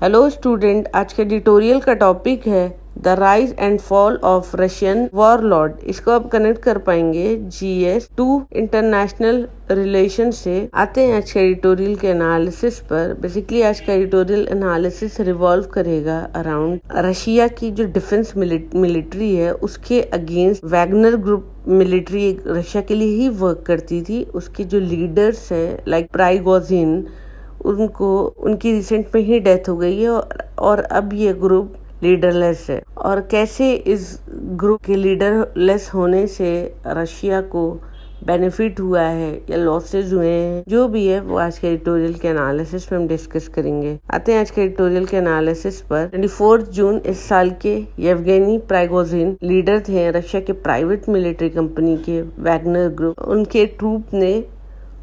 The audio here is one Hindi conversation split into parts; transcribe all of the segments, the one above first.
हेलो स्टूडेंट, आज के एडिटोरियल का टॉपिक है the rise and fall of Russian warlord. इसको आप कनेक्ट कर पाएंगे जीएस टू इंटरनेशनल रिलेशन से। आते हैं आज के एडिटोरियल के एनालिसिस पर। बेसिकली आज का एडिटोरियल एनालिसिस रिवॉल्व करेगा अराउंड रशिया की जो डिफेंस मिलिट्री है उसके against Wagner group military Russia के लिए ही वर्क करती थी। उसके जो लीडर्स हैं लाइक प्राइगोजिन, उनकी रिसेंट में ही डेथ हो गई है और अब ये ग्रुप लीडरलेस है। और कैसे इस ग्रुप के लीडरलेस होने से रशिया को बेनिफिट हुआ है या लॉसेस हुए हैं, जो भी है वो आज के एडिटोरियल के एनालिसिस में हम डिस्कस करेंगे। आते हैं आज के एडिटोरियल के एनालिसिस पर। 24 जून इस साल के येवगेनी प्राइगोजिन लीडर थे रशिया के प्राइवेट मिलिट्री कंपनी के वैगनर ग्रुप। उनके ट्रूप ने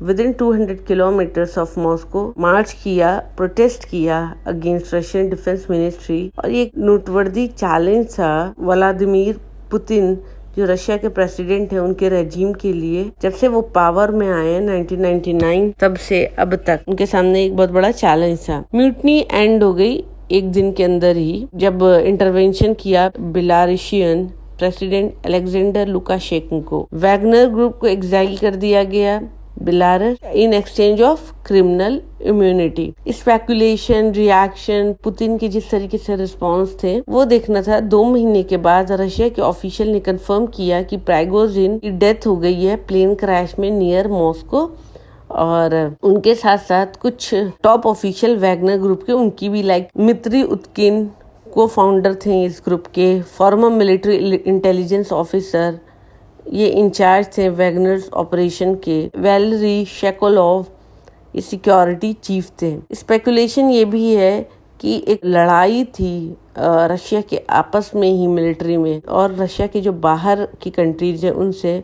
विदिन 200 किलोमीटर्स ऑफ मॉस्को मार्च किया, प्रोटेस्ट किया अगेंस्ट रशियन डिफेंस मिनिस्ट्री। और ये एक नोटवर्दी चैलेंज था व्लादिमीर पुतिन, जो रशिया के प्रेसिडेंट हैं, उनके रेजिम के लिए। जब से वो पावर में आए हैं 1999, तब से अब तक उनके सामने एक बहुत बड़ा चैलेंज था। म्यूटनी एंड हो गई एक दिन के अंदर ही, जब इंटरवेंशन किया Belarusian president Alexander Lukashenko. Wagner group को एग्जाइल कर दिया गया Belarus in exchange of criminal immunity. Speculation, reaction, Putin के जिस तरीके से रिस्पांस थे वो देखना था। 2 महीने के बाद रशिया के ऑफिशियल ने कंफर्म किया कि प्राइगोजिन की डेथ हो गई है प्लेन क्रैश में नियर मॉस्को। और उनके साथ साथ कुछ टॉप ऑफिशियल वैगनर ग्रुप के, उनकी भी लाइक मित्री उत्किन को फाउंडर थे इस ग्रुप के, फॉर्मर मिलिट्री इंटेलिजेंस ऑफिसर, ये इंचार्ज थे वैगनर्स ऑपरेशन के। वैलेरी शेकोलोव ये सिक्योरिटी चीफ थे। स्पेकुलेशन ये भी है कि एक लड़ाई थी रशिया के आपस में ही मिलिट्री में, और रशिया के जो बाहर की कंट्रीज हैं उनसे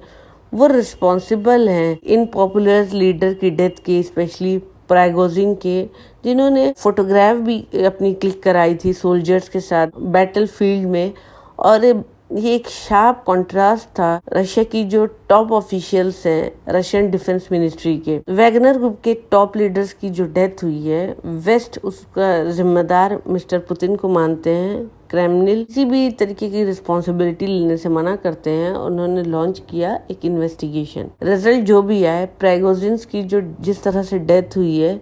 वो रिस्पॉन्सिबल हैं इन पॉपुलर लीडर की डेथ के, स्पेशली प्राइगोजिन के, जिन्होंने फोटोग्राफ भी अपनी क्लिक कराई थी सोल्जर्स के साथ बैटल फील्ड में। और ये एक शार्प कॉन्ट्रास्ट था रशिया की जो टॉप ऑफिशियल्स हैं रशियन डिफेंस मिनिस्ट्री के। वैगनर ग्रुप के टॉप लीडर्स की जो डेथ हुई है, वेस्ट उसका जिम्मेदार मिस्टर पुतिन को मानते हैं। क्रेमलिन किसी भी तरीके की रिस्पॉन्सिबिलिटी लेने से मना करते हैं। उन्होंने लॉन्च किया एक इन्वेस्टिगेशन। रिजल्ट जो भी आए, प्राइगोजिन की जो जिस तरह से डेथ हुई है,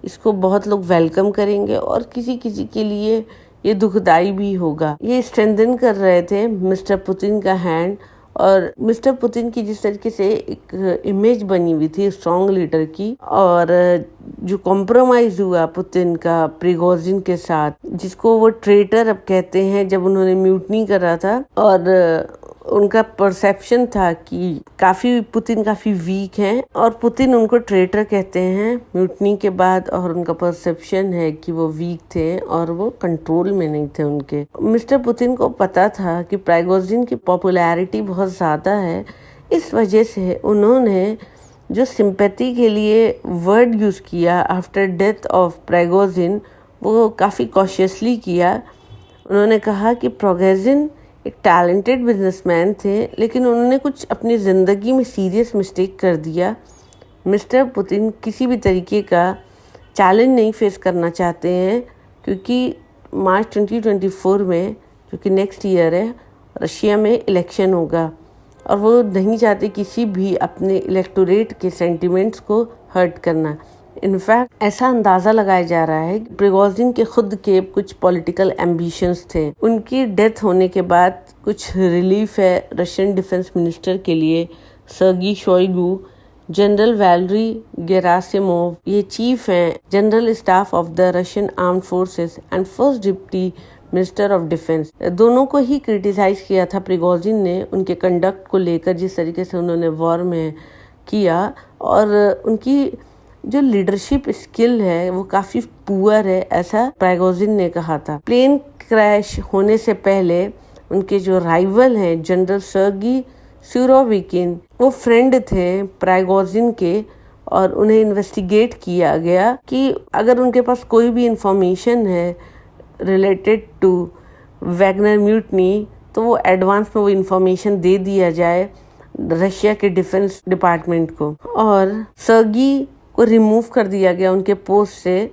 इसको बहुत लोग वेलकम करेंगे और किसी किसी के लिए ये दुखदाई भी होगा। ये स्ट्रेंथन कर रहे थे मिस्टर पुतिन का हैंड, और मिस्टर पुतिन की जिस तरीके से एक इमेज बनी हुई थी स्ट्रॉन्ग लीडर की, और जो कॉम्प्रोमाइज हुआ पुतिन का प्राइगोजिन के साथ, जिसको वो ट्रेटर अब कहते हैं, जब उन्होंने म्यूटनी करा था और उनका परसेप्शन था कि पुतिन काफी वीक हैं, और पुतिन उनको ट्रेटर कहते हैं म्यूटनी के बाद। और उनका परसेप्शन है कि वो वीक थे और वो कंट्रोल में नहीं थे उनके। मिस्टर पुतिन को पता था कि प्राइगोजिन की पॉपुलैरिटी बहुत ज्यादा है, इस वजह से उन्होंने जो सिंपैथी के लिए वर्ड यूज किया आफ्टर डेथ ऑफ प्राइगोजिन, वो काफी कॉशियसली किया। उन्होंने कहा कि प्राइगोजिन एक टैलेंटेड बिजनेसमैन थे, लेकिन उन्होंने कुछ अपनी ज़िंदगी में सीरियस मिस्टेक कर दिया। मिस्टर पुतिन किसी भी तरीके का चैलेंज नहीं फेस करना चाहते हैं, क्योंकि मार्च 2024 में, जो कि नेक्स्ट ईयर है, रशिया में इलेक्शन होगा, और वो नहीं चाहते किसी भी अपने इलेक्टोरेट के सेंटिमेंट्स को हर्ट करना। इनफैक्ट ऐसा अंदाजा लगाया जा रहा है कि प्राइगोजिन के खुद के कुछ पॉलिटिकल एम्बिशंस थे। उनकी डेथ होने के बाद कुछ रिलीफ है रशियन डिफेंस मिनिस्टर के लिए। सर्गी शोइगु, जनरल वैलेरी गेरासिमोव, ये चीफ हैं general staff of the Russian armed forces and first deputy minister of defence. दोनों को ही क्रिटिसाइज किया था प्राइगोजिन ने उनके कंडक्ट को लेकर, जिस तरीके से उन्होंने वॉर में किया, और उनकी जो लीडरशिप स्किल है वो काफी पुअर है, ऐसा प्राइगोजिन ने कहा था। प्लेन क्रैश होने से पहले उनके जो राइवल हैं जनरल सर्गी सुरोविकिन, वो फ्रेंड थे प्राइगोजिन के, और उन्हें इन्वेस्टिगेट किया गया कि अगर उनके पास कोई भी इंफॉर्मेशन है रिलेटेड टू वैगनर म्यूटनी, तो वो एडवांस में वो इंफॉर्मेशन दे दिया जाए रशिया के डिफेंस डिपार्टमेंट को। और सर्गी को रिमूव कर दिया गया उनके पोस्ट से।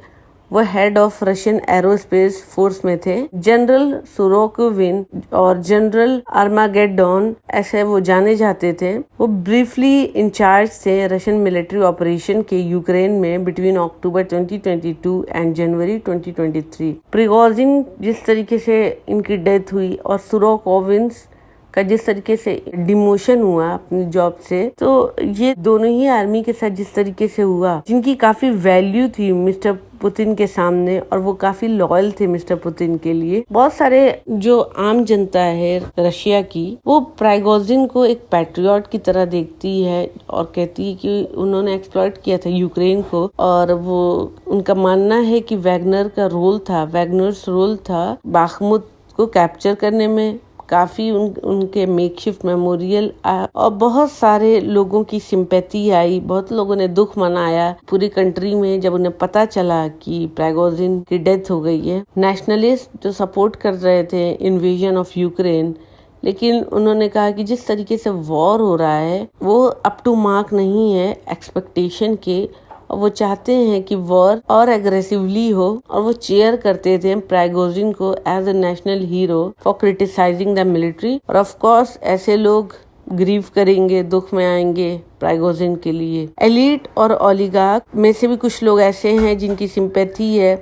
वो head of Russian aerospace force में थे। जनरल सुरोकोविन और जनरल आर्मागेडोन ऐसे वो जाने जाते थे। वो ब्रीफली इंचार्ज थे रशियन मिलिट्री ऑपरेशन के यूक्रेन में between October 2022 and January 2023। Prigozhin जिस तरीके से इनकी डेथ हुई और सुरोकोविन्स का जिस तरीके से डिमोशन हुआ अपनी जॉब से, तो ये दोनों ही आर्मी के साथ जिस तरीके से हुआ, जिनकी काफी वैल्यू थी मिस्टर पुतिन के सामने और वो काफी लॉयल थे मिस्टर पुतिन के लिए। बहुत सारे जो आम जनता है रशिया की, वो प्राइगोजिन को एक पैट्रियट की तरह देखती है और कहती है कि उन्होंने एक्सप्लॉइट किया था यूक्रेन को, और वो उनका मानना है कि वैगनर्स रोल था बाखमुत को कैप्चर करने में। काफी उनके मेकशिफ्ट मेमोरियल और बहुत सारे लोगों की सिंपैथी आई, बहुत लोगों ने दुख मनाया पूरी कंट्री में जब उन्हें पता चला कि प्राइगोजिन की डेथ हो गई है। नेशनलिस्ट जो सपोर्ट कर रहे थे इन्वेजन ऑफ यूक्रेन, लेकिन उन्होंने कहा कि जिस तरीके से वॉर हो रहा है वो अप टू मार्क नहीं है एक्सपेक्टेशन के, और वो चाहते हैं कि वॉर और एग्रेसिवली हो, और वो चेयर करते थे प्राइगोजिन को as a national hero for criticising the military. और ऑफ कोर्स ऐसे लोग ग्रीव करेंगे, दुख में आएंगे प्राइगोजिन के लिए। एलीट और ओलिगार्क में से भी कुछ लोग ऐसे हैं जिनकी सिंपैथी है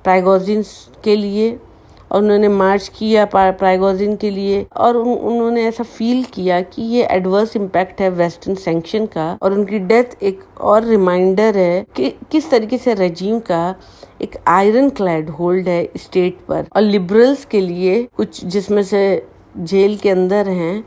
प्राइगोजिन के लिए, और उन्होंने मार्च किया प्राइगोजिन के लिए, और उन्होंने ऐसा फील किया कि ये एडवर्स इम्पैक्ट है वेस्टर्न सैंक्शन का, और उनकी डेथ एक और रिमाइंडर है कि किस तरीके से रेजिम का एक आयरन क्लैड होल्ड है स्टेट पर। और लिबरल्स के लिए, कुछ जिसमें से जेल के अंदर हैं,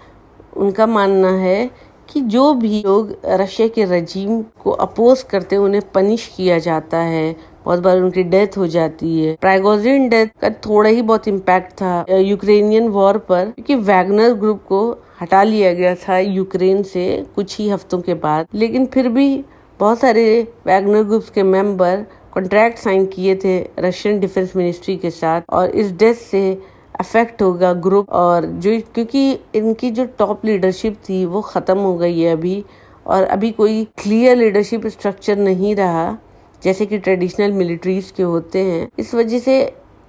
उनका मानना है कि जो भी लोग रशिया के रेजिम को अपोज करते हैं उन्हें पनिश किया जाता है, बहुत बार उनकी डेथ हो जाती है। प्राइगोजिन डेथ का थोड़ा ही बहुत इम्पैक्ट था यूक्रेनियन वॉर पर, क्योंकि वैगनर ग्रुप को हटा लिया गया था यूक्रेन से कुछ ही हफ्तों के बाद, लेकिन फिर भी बहुत सारे वैगनर ग्रुप्स के मेंबर कॉन्ट्रैक्ट साइन किए थे रशियन डिफेंस मिनिस्ट्री के साथ, और इस डेथ से अफेक्ट होगा ग्रुप, और जो क्योंकि इनकी जो टॉप लीडरशिप थी वो खत्म हो गई है अभी, और अभी कोई क्लियर लीडरशिप स्ट्रक्चर नहीं रहा जैसे कि ट्रेडिशनल मिलिट्रीज के होते हैं। इस वजह से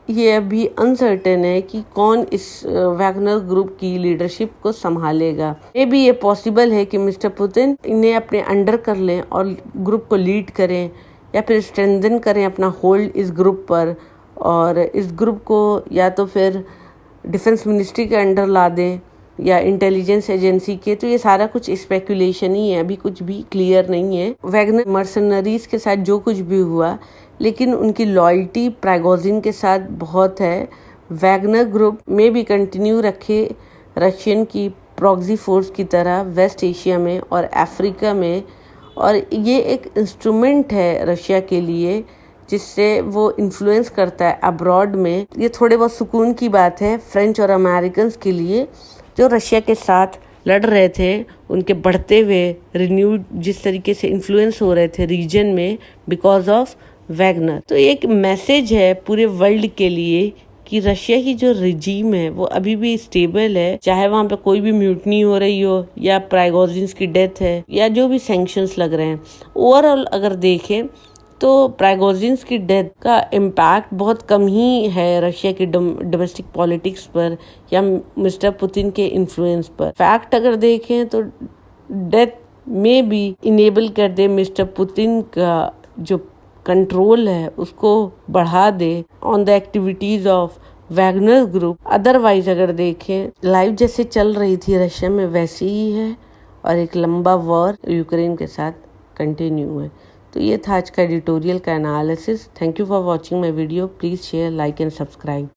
ये अभी अनसर्टेन है कि कौन इस वैगनर ग्रुप की लीडरशिप को संभालेगा। मे भी ये पॉसिबल है कि मिस्टर पुतिन इन्हें अपने अंडर कर लें और ग्रुप को लीड करें, या फिर स्ट्रेंथन करें अपना होल्ड इस ग्रुप पर, और इस ग्रुप को या तो फिर डिफेंस मिनिस्ट्री के अंडर ला दें या इंटेलिजेंस एजेंसी के। तो ये सारा कुछ स्पेकुलेशन ही है, अभी कुछ भी क्लियर नहीं है। वैगनर मर्सनरीज के साथ जो कुछ भी हुआ, लेकिन उनकी लॉयल्टी प्राइगोजिन के साथ बहुत है। वैगनर ग्रुप में भी कंटिन्यू रखे रशियन की प्रॉक्सी फोर्स की तरह वेस्ट एशिया में और अफ्रीका में, और ये एक इंस्ट्रूमेंट है रशिया के लिए जिससे वो इन्फ्लुएंस करता है अब्रॉड में। ये थोड़े बहुत सुकून की बात है फ्रेंच और अमेरिकन के लिए जो रशिया के साथ लड़ रहे थे, उनके बढ़ते हुए रिन्यूड जिस तरीके से इन्फ्लुएंस हो रहे थे रीजन में बिकॉज ऑफ वैगनर। तो एक मैसेज है पूरे वर्ल्ड के लिए कि रशिया की जो रिजीम है वो अभी भी स्टेबल है, चाहे वहाँ पे कोई भी म्यूटनी हो रही हो या प्राइगोजिन की डेथ है या जो भी सैंक्शंस लग रहे हैं। ओवरऑल अगर देखें तो प्राइगोजिन की डेथ का इम्पैक्ट बहुत कम ही है रशिया की डोमेस्टिक पॉलिटिक्स पर या मिस्टर पुतिन के इन्फ्लुएंस पर। फैक्ट अगर देखें तो डेथ में भी इनेबल कर दे मिस्टर पुतिन का जो कंट्रोल है उसको बढ़ा दे on the activities of Wagner group. Otherwise अगर देखें लाइफ जैसे चल रही थी रशिया में वैसी ही है, और एक लंबा वॉर यूक्रेन के साथ कंटिन्यू है। तो ये था आज का एडिटोरियल का analysis. Thank you for watching my video. Please share, like and subscribe.